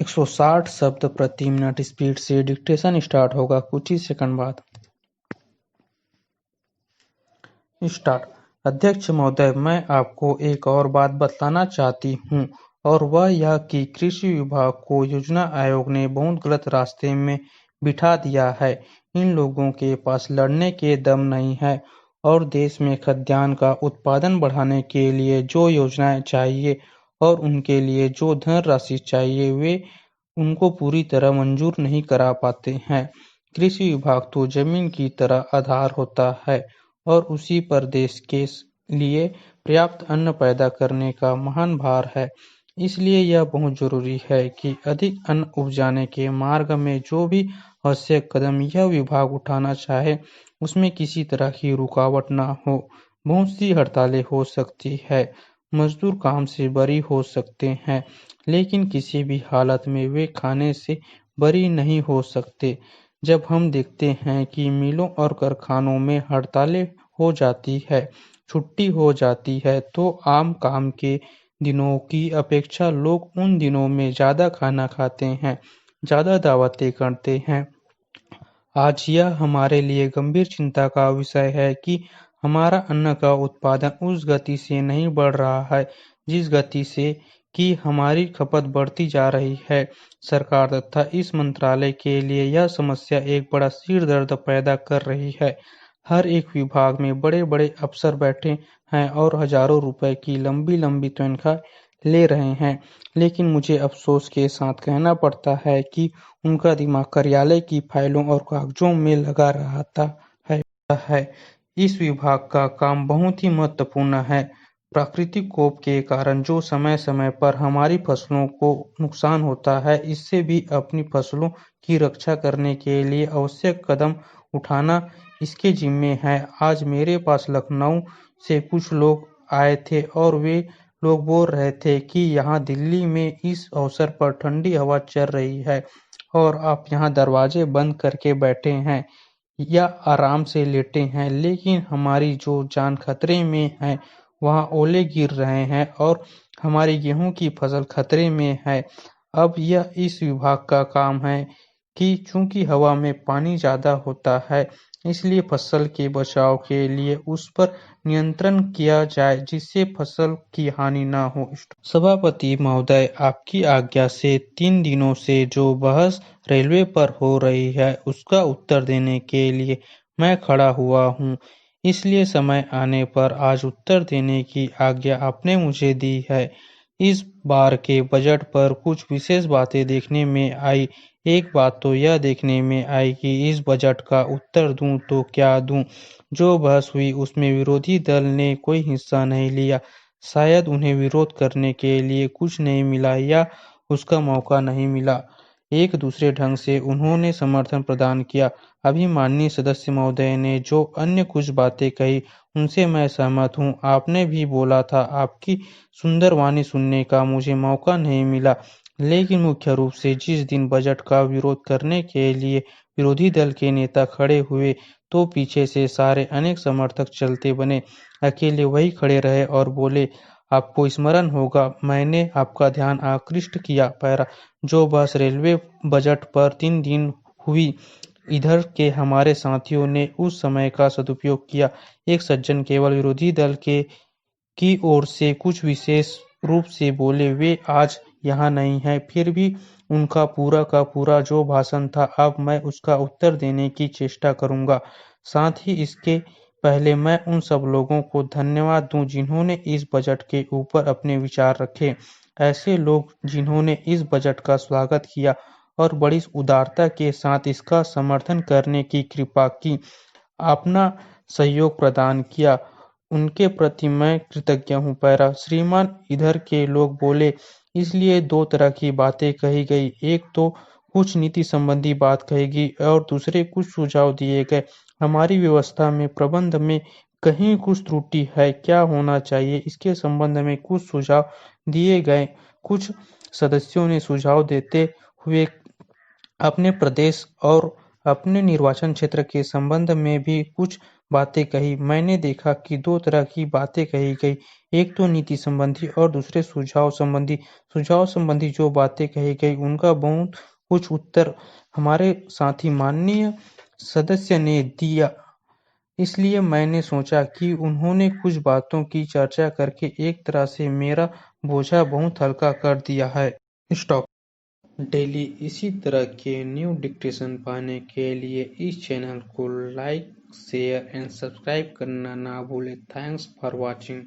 160 शब्द प्रति minute speed से डिक्टेशन स्टार्ट होगा कुछ ही सेकंड बाद। स्टार्ट। अध्यक्ष महोदय, मैं आपको एक और बात बताना चाहती हूँ और वह यह कि कृषि विभाग को योजना आयोग ने बहुत गलत रास्ते में बिठा दिया है। इन लोगों के पास लड़ने के दम नहीं है और देश में खाद्यान्न का उत्पादन बढ़ाने के लिए जो योजनाएं चाहिए और उनके लिए जो धनराशि चाहिए वे उनको पूरी तरह मंजूर नहीं करा पाते हैं। कृषि विभाग तो जमीन की तरह आधार होता है और उसी पर देश के लिए पर्याप्त अन्न पैदा करने का महान भार है। इसलिए यह बहुत जरूरी है कि अधिक अन्न उपजाने के मार्ग में जो भी आवश्यक कदम यह विभाग उठाना चाहे उसमें किसी तरह की रुकावट न हो। बहुत सी हड़तालें हो सकती है, मजदूर काम से बरी हो सकते हैं, लेकिन किसी भी हालत में वे खाने से बरी नहीं हो सकते। जब हम देखते हैं कि मिलों और कारखानों में हड़तालें हो जाती है, छुट्टी हो जाती है, तो आम काम के दिनों की अपेक्षा लोग उन दिनों में ज़्यादा खाना खाते हैं, ज़्यादा दावतें करते हैं। आज यह हमारे लिए गंभीर चिंता का विषय है कि हमारा अन्न का उत्पादन उस गति से नहीं बढ़ रहा है जिस गति से कि हमारी खपत बढ़ती जा रही है। सरकार तथा इस मंत्रालय के लिए यह समस्या एक बड़ा सिर दर्द पैदा कर रही है। हर एक विभाग में बड़े बड़े अफसर बैठे हैं और हजारों रुपए की लंबी लंबी तनख्वाह ले रहे हैं, लेकिन मुझे अफसोस के साथ कहना पड़ता है कि उनका दिमाग कार्यालय की फाइलों और कागजों में लगा रहता है। इस विभाग का काम बहुत ही महत्वपूर्ण है। प्राकृतिक कोप के कारण जो समय समय पर हमारी फसलों को नुकसान होता है, इससे भी अपनी फसलों की रक्षा करने के लिए आवश्यक कदम उठाना इसके जिम्मे है। आज मेरे पास लखनऊ से कुछ लोग आए थे और वे लोग बोल रहे थे कि यहाँ दिल्ली में इस अवसर पर ठंडी हवा चल रही है और आप यहाँ दरवाजे बंद करके बैठे हैं या आराम से लेटे हैं, लेकिन हमारी जो जान खतरे में है, वहाँ ओले गिर रहे हैं और हमारी गेहूं की फसल खतरे में है। अब यह इस विभाग का काम है कि चूंकि हवा में पानी ज्यादा होता है, इसलिए फसल के बचाव के लिए उस पर नियंत्रण किया जाए जिससे फसल की हानि न हो। सभापति महोदय, आपकी आज्ञा से 3 दिनों से जो बहस रेलवे पर हो रही है उसका उत्तर देने के लिए मैं खड़ा हुआ हूँ। इसलिए समय आने पर आज उत्तर देने की आज्ञा आपने मुझे दी है। इस बार के बजट पर कुछ विशेष बातें देखने में आई। एक बात तो यह देखने में आई कि इस बजट का उत्तर दूं तो क्या दूं। जो बहस हुई उसमें विरोधी दल ने कोई हिस्सा नहीं लिया। शायद उन्हें विरोध करने के लिए कुछ नहीं मिला या उसका मौका नहीं मिला। एक दूसरे ढंग से उन्होंने समर्थन प्रदान किया। अभी माननीय सदस्य महोदय ने जो अन्य कुछ बातें कही उनसे मैं सहमत हूँ। आपने भी बोला था आपकी सुंदर वाणी सुनने का मुझे मौका नहीं मिला, लेकिन मुख्य रूप से जिस दिन बजट का विरोध करने के लिए विरोधी दल के नेता खड़े हुए तो पीछे से सारे अनेक समर्थक चलते बने। अकेले वही खड़े रहे और बोले, आपको स्मरण होगा मैंने आपका ध्यान आकृष्ट किया। पैरा जो बहस रेलवे बजट पर 3 दिन हुई, इधर के हमारे साथियों ने उस समय का सदुपयोग किया। एक सज्जन केवल विरोधी दल के की ओर से कुछ विशेष रूप से बोले, वे आज यहाँ नहीं है, फिर भी उनका पूरा का पूरा जो भाषण था अब मैं उसका उत्तर देने की चेष्टा करूंगा। साथ ही इसके पहले मैं उन सब लोगों को धन्यवाद दूं जिन्होंने इस बजट के ऊपर अपने विचार रखे। ऐसे लोग जिन्होंने इस बजट का स्वागत किया और बड़ी उदारता के साथ इसका समर्थन करने की कृपा की, अपना सहयोग प्रदान किया, उनके प्रति मैं कृतज्ञ हूँ। पैरा श्रीमान इधर के लोग बोले, इसलिए 2 तरह की बातें कही गई। एक तो कुछ नीति संबंधी बात कही गई और दूसरे कुछ सुझाव दिए गए। हमारी व्यवस्था में प्रबंध में कहीं कुछ त्रुटि है, क्या होना चाहिए इसके संबंध में कुछ सुझाव दिए गए। कुछ सदस्यों ने सुझाव देते हुए अपने प्रदेश और अपने निर्वाचन क्षेत्र के संबंध में भी कुछ बातें कही। मैंने देखा कि दो तरह की बातें कही गई, एक तो नीति संबंधी और दूसरे सुझाव संबंधी। सुझाव संबंधी जो बातें कही गई उनका बहुत कुछ उत्तर हमारे साथी माननीय सदस्य ने दिया, इसलिए मैंने सोचा कि उन्होंने कुछ बातों की चर्चा करके एक तरह से मेरा बोझा बहुत हल्का कर दिया है। स्टॉक डेली इसी तरह के न्यू डिक्टेशन पाने के लिए इस चैनल को लाइक, शेयर एंड सब्सक्राइब करना ना भूलें। Thanks for watching.